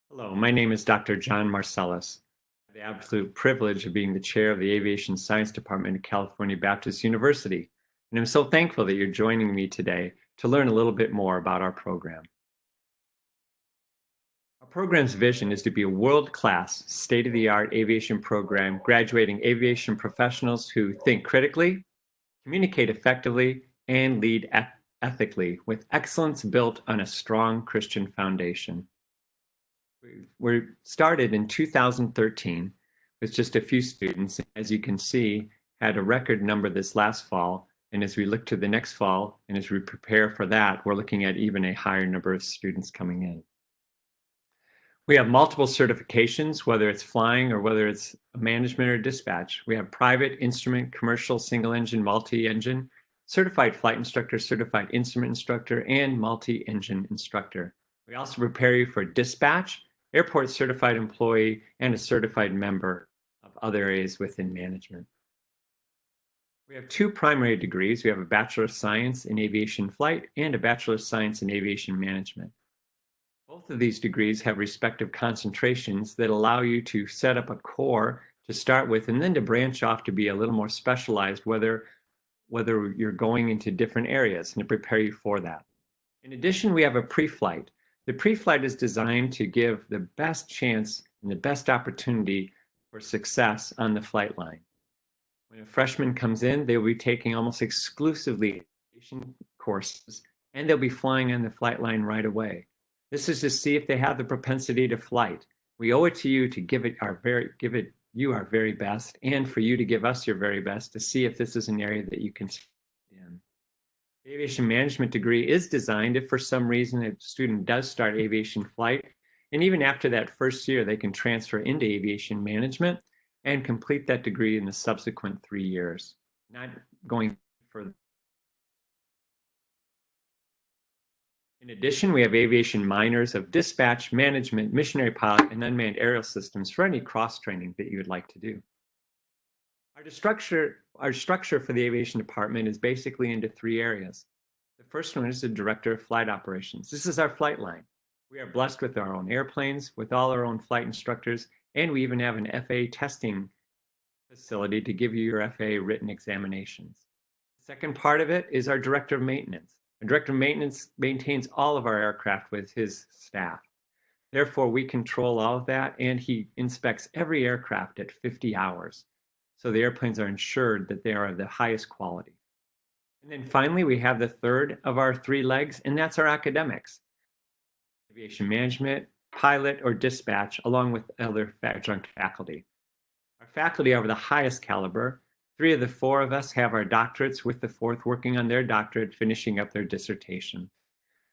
Hello, my name is Dr. John Marcellus. I have the absolute privilege of being the chair of the Aviation Science Department at California Baptist University, and I'm so thankful that you're joining me today to learn a little bit more about our program. Our program's vision is to be a world-class, state-of-the-art aviation program graduating aviation professionals who think critically, communicate effectively, and lead ethically with excellence built on a strong Christian foundation. We started in 2013 with just a few students. As you can see, had a record number this last fall. And as we look to the next fall, and as we prepare for that, we're looking at even a higher number of students coming in. We have multiple certifications, whether it's flying or whether it's management or dispatch. We have private, instrument, commercial, single engine, multi-engine, certified flight instructor, certified instrument instructor, and multi-engine instructor. We also prepare you for dispatch, airport certified employee, and a certified member of other areas within management. We have two primary degrees. We have a Bachelor of Science in Aviation Flight and a Bachelor of Science in Aviation Management. Both of these degrees have respective concentrations that allow you to set up a core to start with and then to branch off to be a little more specialized, whether you're going into different areas, and to prepare you for that. In addition, we have a pre-flight. The pre-flight is designed to give the best chance and the best opportunity for success on the flight line. When a freshman comes in, they will be taking almost exclusively aviation courses, and they'll be flying on the flight line right away. This is to see if they have the propensity to flight. We owe it to you to give it you our very best, and for you to give us your very best to see if this is an area that you can in. The aviation management degree is designed if for some reason a student does start aviation flight, and even after that first year, they can transfer into aviation management and complete that degree in the subsequent 3 years. Not going further. In addition, we have aviation minors of dispatch, management, missionary pilot, and unmanned aerial systems for any cross-training that you would like to do. Our structure for the aviation department is basically into three areas. The first one is the director of flight operations. This is our flight line. We are blessed with our own airplanes, with all our own flight instructors, and we even have an FAA testing facility to give you your FAA written examinations. The second part of it is our director of maintenance. The director of maintenance maintains all of our aircraft with his staff. Therefore, we control all of that, and he inspects every aircraft at 50 hours. So the airplanes are ensured that they are of the highest quality. And then finally, we have the third of our three legs, and that's our academics. Aviation management, pilot, or dispatch, along with other adjunct faculty. Our faculty are of the highest caliber. 3 of the 4 of us have our doctorates, with the 4th working on their doctorate, finishing up their dissertation.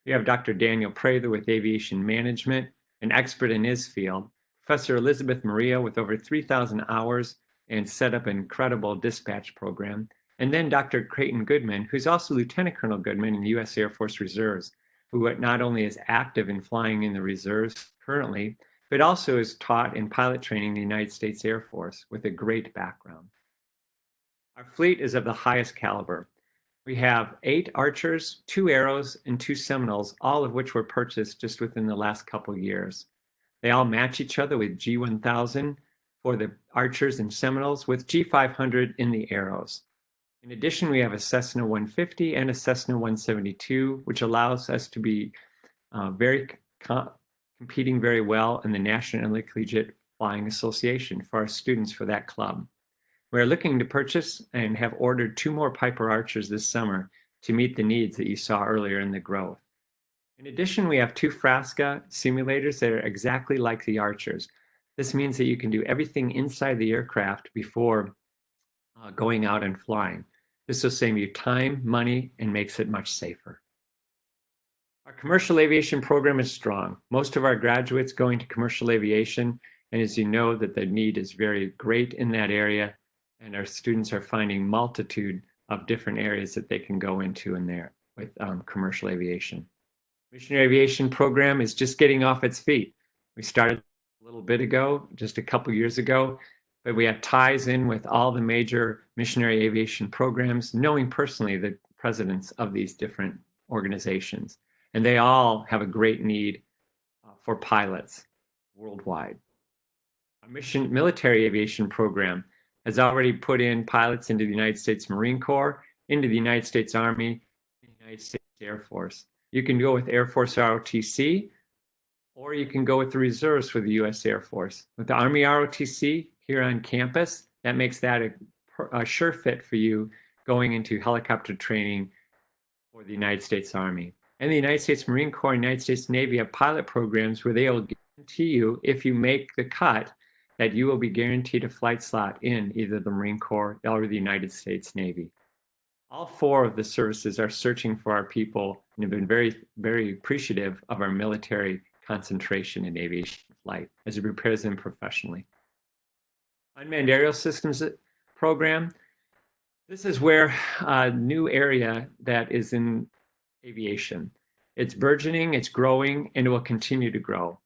We have Dr. Daniel Prather with aviation management, an expert in his field. Professor Elizabeth Maria with over 3,000 hours and set up an incredible dispatch program. And then Dr. Creighton Goodman, who's also Lieutenant Colonel Goodman in the U.S. Air Force Reserves, who not only is active in flying in the reserves currently, but also is taught in pilot training in the United States Air Force with a great background. Our fleet is of the highest caliber. We have 8 Archers, 2 Arrows, and 2 Seminoles, all of which were purchased just within the last couple years. They all match each other with G1000 for the Archers and Seminoles, with G500 in the Arrows. In addition, we have a Cessna 150 and a Cessna 172, which allows us to be competing very well in the National Intercollegiate Flying Association for our students for that club. We're looking to purchase and have ordered 2 more Piper Archers this summer to meet the needs that you saw earlier in the growth. In addition, we have 2 Frasca simulators that are exactly like the Archers. This means that you can do everything inside the aircraft before going out and flying. This will save you time, money, and makes it much safer. Our commercial aviation program is strong. Most of our graduates go into commercial aviation, and as you know, that the need is very great in that area, and our students are finding multitude of different areas that they can go into in there with commercial aviation. Missionary Aviation program is just getting off its feet. We started a little bit ago, just a couple years ago, but we have ties in with all the major missionary aviation programs, knowing personally the presidents of these different organizations. And they all have a great need for pilots. worldwide. Our military aviation program has already put in pilots into the United States Marine Corps, into the United States Army, and the United States Air Force. You can go with Air Force ROTC, or you can go with the reserves for the U.S. Air Force. With the Army ROTC here on campus, that makes that a sure fit for you going into helicopter training for the United States Army. And the United States Marine Corps and United States Navy have pilot programs where they will guarantee you, if you make the cut, that you will be guaranteed a flight slot in either the Marine Corps or the United States Navy. All four of the services are searching for our people and have been very, very appreciative of our military concentration in aviation flight as it prepares them professionally. Unmanned Aerial Systems program. This is where a new area that is in aviation. It's burgeoning, it's growing, and it will continue to grow.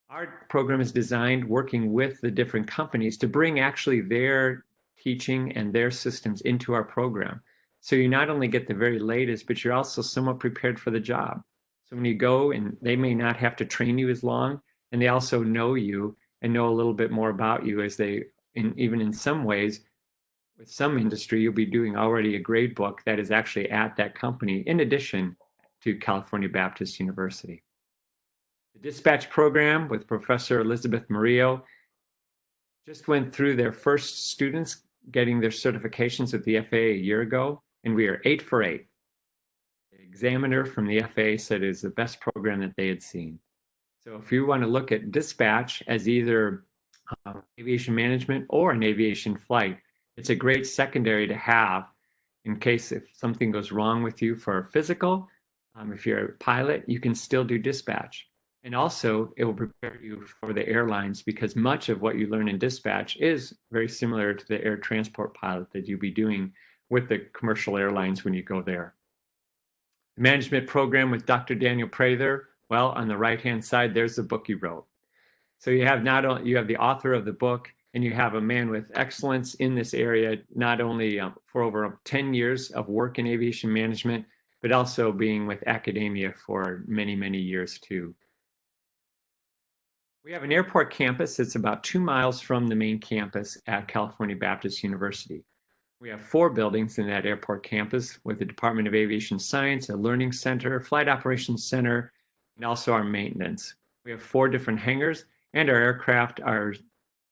Our program is designed working with the different companies to bring actually their teaching and their systems into our program. So you not only get the very latest, but you're also somewhat prepared for the job. So when you go, and they may not have to train you as long, and they also know you and know a little bit more about you as they, even in some ways, with some industry, you'll be doing already a grade book that is actually at that company, in addition to California Baptist University. The dispatch program with Professor Elizabeth Murillo just went through their first students getting their certifications at the FAA a year ago, and we are 8 for 8. The examiner from the FAA said it is the best program that they had seen. So if you want to look at dispatch as either aviation management or an aviation flight, it's a great secondary to have in case if something goes wrong with you for physical. If you're a pilot, you can still do dispatch. And also, it will prepare you for the airlines because much of what you learn in dispatch is very similar to the air transport pilot that you'll be doing with the commercial airlines when you go there. The management program with Dr. Daniel Prather, well, on the right-hand side, there's the book you wrote. So you have you have the author of the book, and you have a man with excellence in this area, not only for over 10 years of work in aviation management, but also being with academia for many, many years too. We have an airport campus that's about 2 miles from the main campus at California Baptist University. We have 4 buildings in that airport campus with the Department of Aviation Science, a learning center, flight operations center, and also our maintenance. We have 4 different hangars, and our aircraft are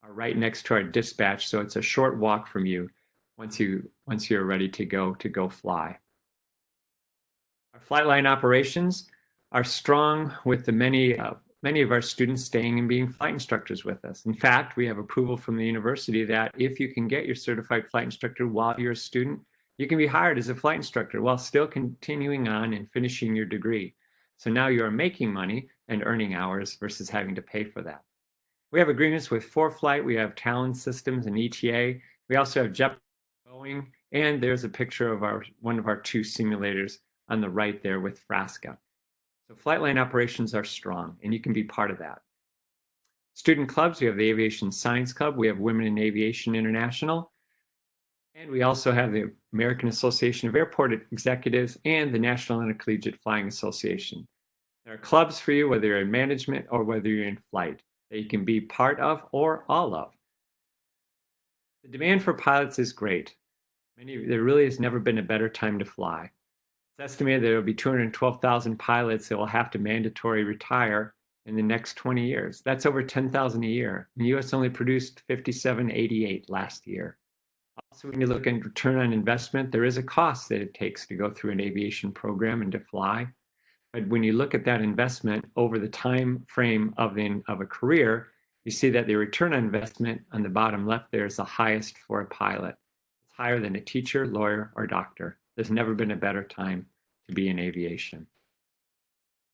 right next to our dispatch, so it's a short walk from you once you're ready to go fly. Our flight line operations are strong with the many of our students staying and being flight instructors with us. In fact, we have approval from the university that if you can get your certified flight instructor while you're a student, you can be hired as a flight instructor while still continuing on and finishing your degree. So now you are making money and earning hours versus having to pay for that. We have agreements with ForeFlight, we have Talon Systems and ETA. We also have JetBlue, Boeing, and there's a picture of one of our 2 simulators on the right there with Frasca. So flight line operations are strong, and you can be part of that. Student clubs, we have the Aviation Science Club, we have Women in Aviation International, and we also have the American Association of Airport Executives and the National Intercollegiate Flying Association. There are clubs for you, whether you're in management or whether you're in flight, that you can be part of or all of. The demand for pilots is great. There really has never been a better time to fly. It's estimated there will be 212,000 pilots that will have to mandatory retire in the next 20 years. That's over 10,000 a year. The U.S. only produced 5788 last year. Also, when you look at return on investment, there is a cost that it takes to go through an aviation program and to fly. But when you look at that investment over the time frame of a career, you see that the return on investment on the bottom left there is the highest for a pilot. It's higher than a teacher, lawyer, or doctor. There's never been a better time to be in aviation.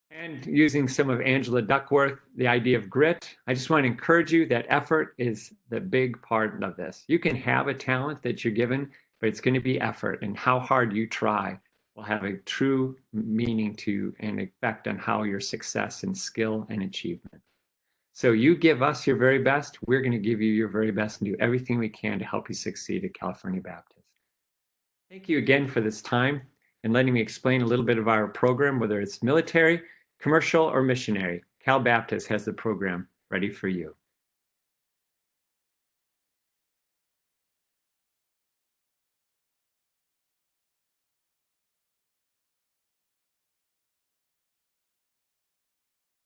And using some of Angela Duckworth, the idea of grit, I just want to encourage you that effort is the big part of this. You can have a talent that you're given, but it's going to be effort, and how hard you try will have a true meaning to and effect on how your success and skill and achievement. So you give us your very best, we're going to give you your very best and do everything we can to help you succeed at California Baptist. Thank you again for this time and letting me explain a little bit of our program, whether it's military, commercial, or missionary. Cal Baptist has the program ready for you.